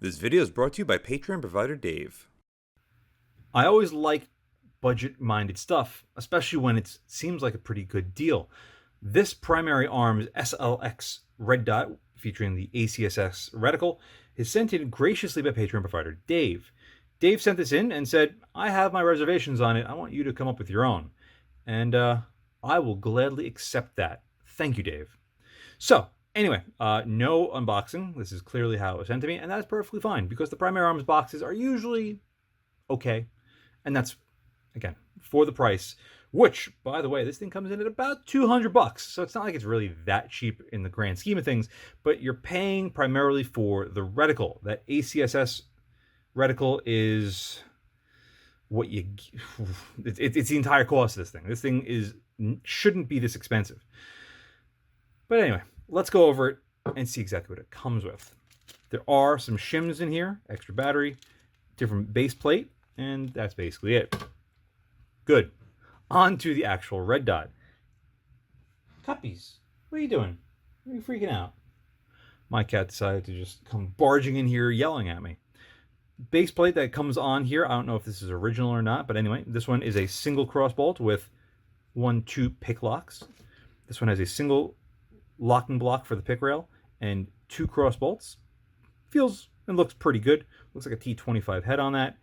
This video is brought to you by Patreon provider Dave. I always like budget-minded stuff, especially when it seems like a pretty good deal. This primary arm's SLx red dot, featuring the ACSS reticle, is sent in graciously by Patreon provider Dave. Dave sent this in and said, I have my reservations on it. I want you to come up with your own. And I will gladly accept that. Thank you, Dave. So, anyway, no unboxing. This is clearly how it was sent to me, and that's perfectly fine because the primary arms boxes are usually okay. And that's, again, for the price, which, by the way, this thing comes in at about $200. So it's not like it's really that cheap in the grand scheme of things, but you're paying primarily for the reticle. That ACSS reticle is what you, it's the entire cost of this thing. This thing shouldn't be this expensive. But anyway, let's go over it and see exactly what it comes with. There are some shims in here, extra battery, different base plate, and that's basically it. Good. On to the actual red dot. Cuppies, what are you doing? Are you freaking out? My cat decided to just come barging in here yelling at me. Base plate that comes on here, I don't know if this is original or not, but anyway, this one is a single cross bolt with 1-2 pick locks. This one has a single locking block for the pick rail and 2 cross bolts. Feels and looks pretty good. Looks like a T25 head on that.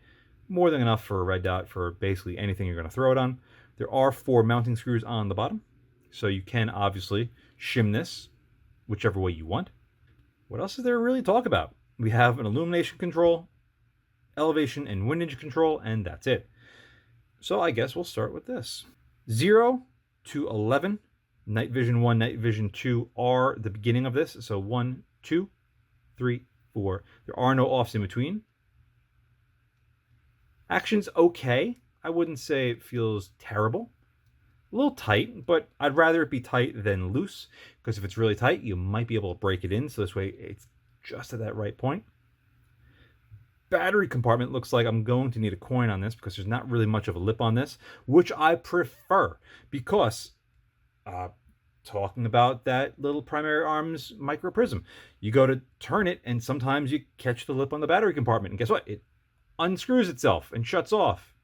More than enough for a red dot for basically anything you're going to throw it on. There are 4 mounting screws on the bottom, so you can obviously shim this whichever way you want. What else is there to really talk about? We have an illumination control, elevation and windage control, and that's it. So I guess we'll start with this. 0 to 11, night vision 1, night vision 2 are the beginning of this. So 1, 2, 3, 4. There are no offs in between. Action's okay. I wouldn't say it feels terrible. A little tight, but I'd rather it be tight than loose, because if it's really tight, you might be able to break it in, so this way it's just at that right point. Battery compartment looks like I'm going to need a coin on this because there's not really much of a lip on this, which I prefer because talking about that little primary arms MicroPrism, you go to turn it and sometimes you catch the lip on the battery compartment, and guess what? It unscrews itself and shuts off.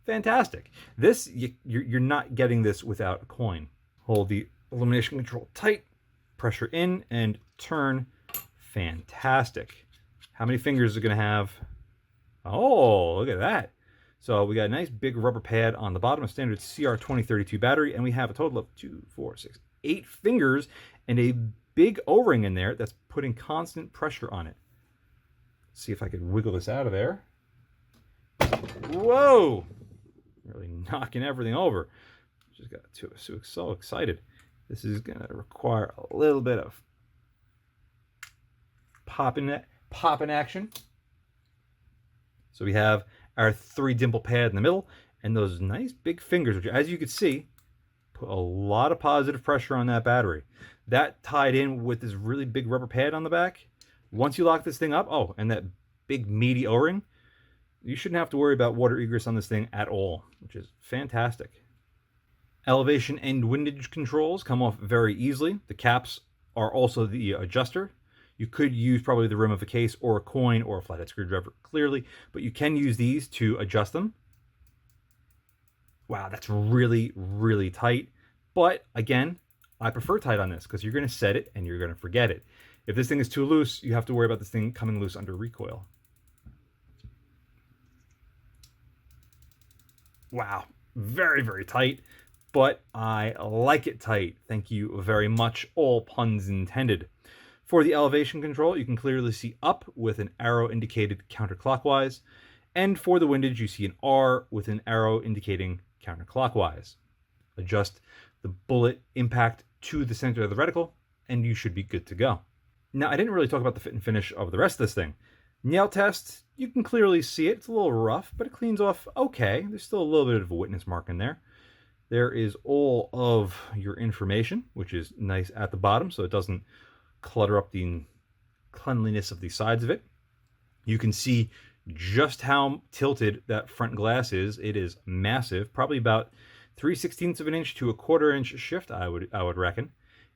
Fantastic. This, you're not getting this without a coin. Hold the illumination control tight, pressure in, and turn. Fantastic. How many fingers is it going to have? Oh, look at that. So we got a nice big rubber pad on the bottom, a standard CR2032 battery, and we have a total of 2, 4, 6, 8 fingers and a big O-ring in there that's putting constant pressure on it. Let's see if I could wiggle this out of there. Whoa! Really knocking everything over. Just got so excited. This is going to require a little bit of popping action. So we have our 3 dimple pad in the middle and those nice big fingers, which, as you can see, put a lot of positive pressure on that battery. That tied in with this really big rubber pad on the back. Once you lock this thing up, oh, and that big meaty O-ring, you shouldn't have to worry about water egress on this thing at all, which is fantastic. Elevation and windage controls come off very easily. The caps are also the adjuster. You could use probably the rim of a case or a coin or a flathead screwdriver, clearly, but you can use these to adjust them. Wow, that's really, really tight. But again, I prefer tight on this because you're going to set it and you're going to forget it. If this thing is too loose, you have to worry about this thing coming loose under recoil. Wow, very, very tight, but I like it tight. Thank you very much, all puns intended. For the elevation control, you can clearly see up with an arrow indicated counterclockwise, and for the windage, you see an R with an arrow indicating counterclockwise. Adjust the bullet impact to the center of the reticle, and you should be good to go. Now, I didn't really talk about the fit and finish of the rest of this thing. Nail test, you can clearly see it. It's a little rough, but it cleans off okay. There's still a little bit of a witness mark in there. There is all of your information, which is nice at the bottom, so it doesn't clutter up the cleanliness of the sides of it. You can see just how tilted that front glass is. It is massive, probably about 3/16 of an inch to a 1/4 inch shift, I would reckon.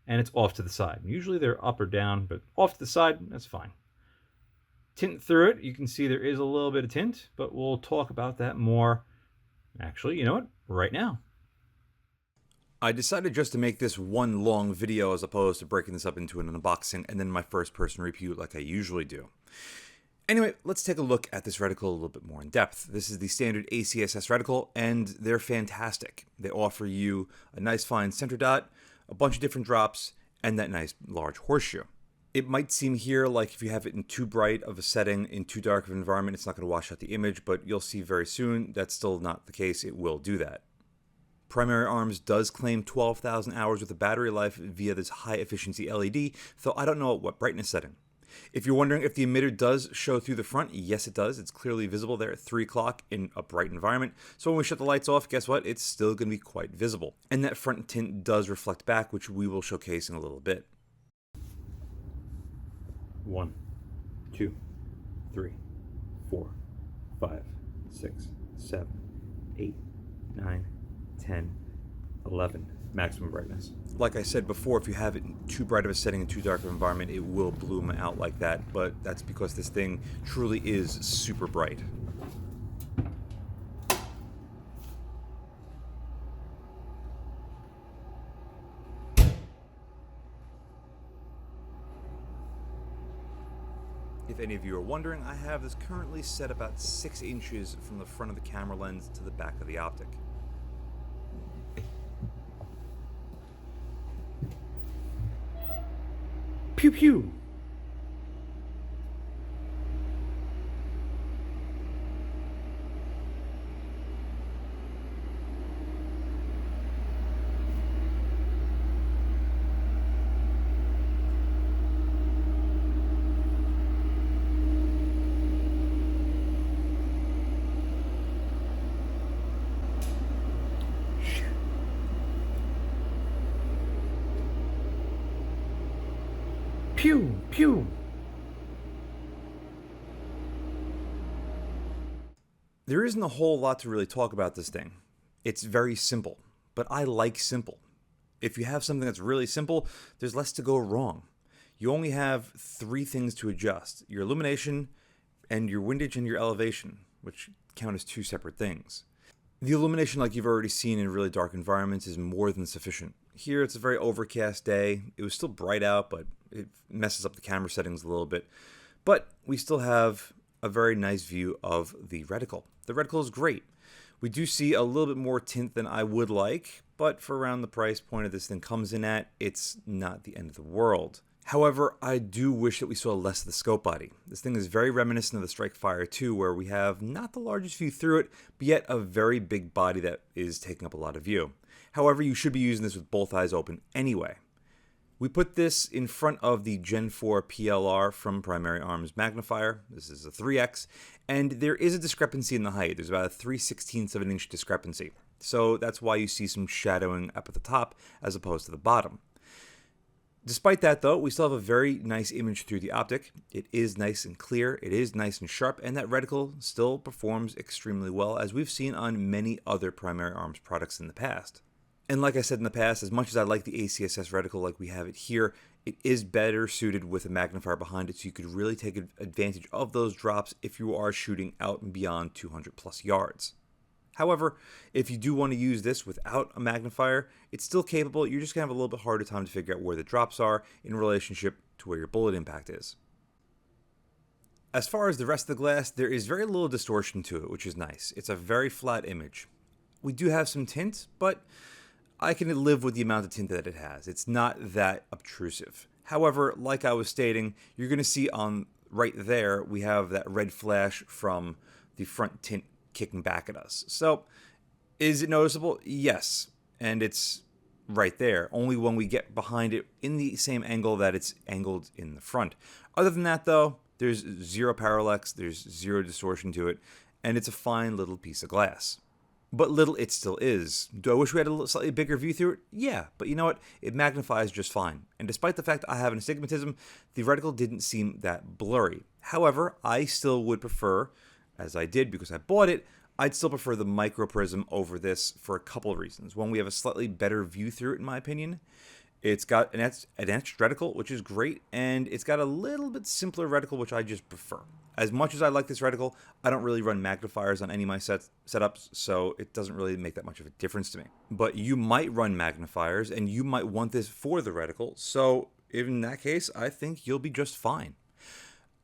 And it's off to the side. Usually they're up or down, but off to the side, that's fine. tint through it, you can see there is a little bit of tint, but we'll talk about that more. Actually, you know what? Right now. I decided just to make this one long video as opposed to breaking this up into an unboxing and then my first person review like I usually do. Anyway, let's take a look at this reticle a little bit more in depth. This is the standard ACSS reticle, and they're fantastic. They offer you a nice fine center dot, a bunch of different drops, and that nice large horseshoe. It might seem here like if you have it in too bright of a setting, in too dark of an environment, it's not going to wash out the image, but you'll see very soon that's still not the case. It will do that. Primary Arms does claim 12,000 hours worth of battery life via this high efficiency LED, though I don't know at what brightness setting. If you're wondering if the emitter does show through the front, yes it does. It's clearly visible there at 3 o'clock in a bright environment. So when we shut the lights off, guess what? It's still going to be quite visible. And that front tint does reflect back, which we will showcase in a little bit. 1, 2, 3, 4, 5, 6, 7, 8, 9, 10, 11. Maximum brightness. Like I said before, if you have it in too bright of a setting and too dark of an environment, it will bloom out like that, but that's because this thing truly is super bright. If any of you are wondering, I have this currently set about 6 inches from the front of the camera lens to the back of the optic. Pew pew! Pew pew! There isn't a whole lot to really talk about this thing. It's very simple, but I like simple. If you have something that's really simple, there's less to go wrong. You only have 3 things to adjust: your illumination and your windage and your elevation, which count as 2 separate things. The illumination, like you've already seen in really dark environments, is more than sufficient. Here it's a very overcast day. It was still bright out, but it messes up the camera settings a little bit. But we still have a very nice view of the reticle. The reticle is great. We do see a little bit more tint than I would like, but for around the price point of this thing comes in at, it's not the end of the world. However, I do wish that we saw less of the scope body. This thing is very reminiscent of the Strike Fire 2, where we have not the largest view through it, but yet a very big body that is taking up a lot of view. However, you should be using this with both eyes open anyway. We put this in front of the Gen 4 PLR from Primary Arms Magnifier. This is a 3x, and there is a discrepancy in the height. There's about a 3/16 of an inch discrepancy. So that's why you see some shadowing up at the top as opposed to the bottom. Despite that, though, we still have a very nice image through the optic. It is nice and clear, it is nice and sharp, and that reticle still performs extremely well, as we've seen on many other Primary Arms products in the past. And like I said in the past, as much as I like the ACSS reticle like we have it here, it is better suited with a magnifier behind it, so you could really take advantage of those drops if you are shooting out and beyond 200 plus yards. However, if you do want to use this without a magnifier, it's still capable. You're just going to have a little bit harder time to figure out where the drops are in relationship to where your bullet impact is. As far as the rest of the glass, there is very little distortion to it, which is nice. It's a very flat image. We do have some tint, but I can live with the amount of tint that it has. It's not that obtrusive. However, like I was stating, you're going to see on right there, we have that red flash from the front tint kicking back at us. So, is it noticeable? Yes. And it's right there. Only when we get behind it in the same angle that it's angled in the front. Other than that, though, there's zero parallax, there's zero distortion to it, and it's a fine little piece of glass. But little it still is. Do I wish we had a slightly bigger view through it? Yeah, but you know what? It magnifies just fine. And despite the fact I have an astigmatism, the reticle didn't seem that blurry. However, I still would prefer, as I did because I bought it, I'd still prefer the MicroPrism over this for a couple of reasons. One, we have a slightly better view through it in my opinion. It's got an advanced reticle, which is great, and it's got a little bit simpler reticle, which I just prefer. As much as I like this reticle, I don't really run magnifiers on any of my setups, so it doesn't really make that much of a difference to me. But you might run magnifiers, and you might want this for the reticle, so in that case, I think you'll be just fine.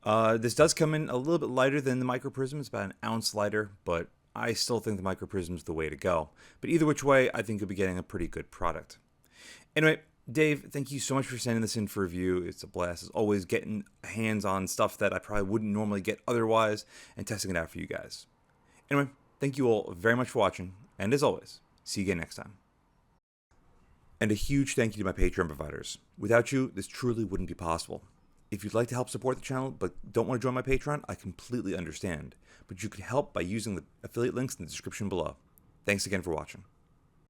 This does come in a little bit lighter than the MicroPrism. It's about an ounce lighter, but I still think the MicroPrism is the way to go. But either which way, I think you'll be getting a pretty good product. Anyway, Dave, thank you so much for sending this in for review. It's a blast, as always, getting hands on stuff that I probably wouldn't normally get otherwise and testing it out for you guys. Anyway, thank you all very much for watching, and as always, see you again next time. And a huge thank you to my Patreon providers. Without you, this truly wouldn't be possible. If you'd like to help support the channel but don't want to join my Patreon, I completely understand. But you can help by using the affiliate links in the description below. Thanks again for watching.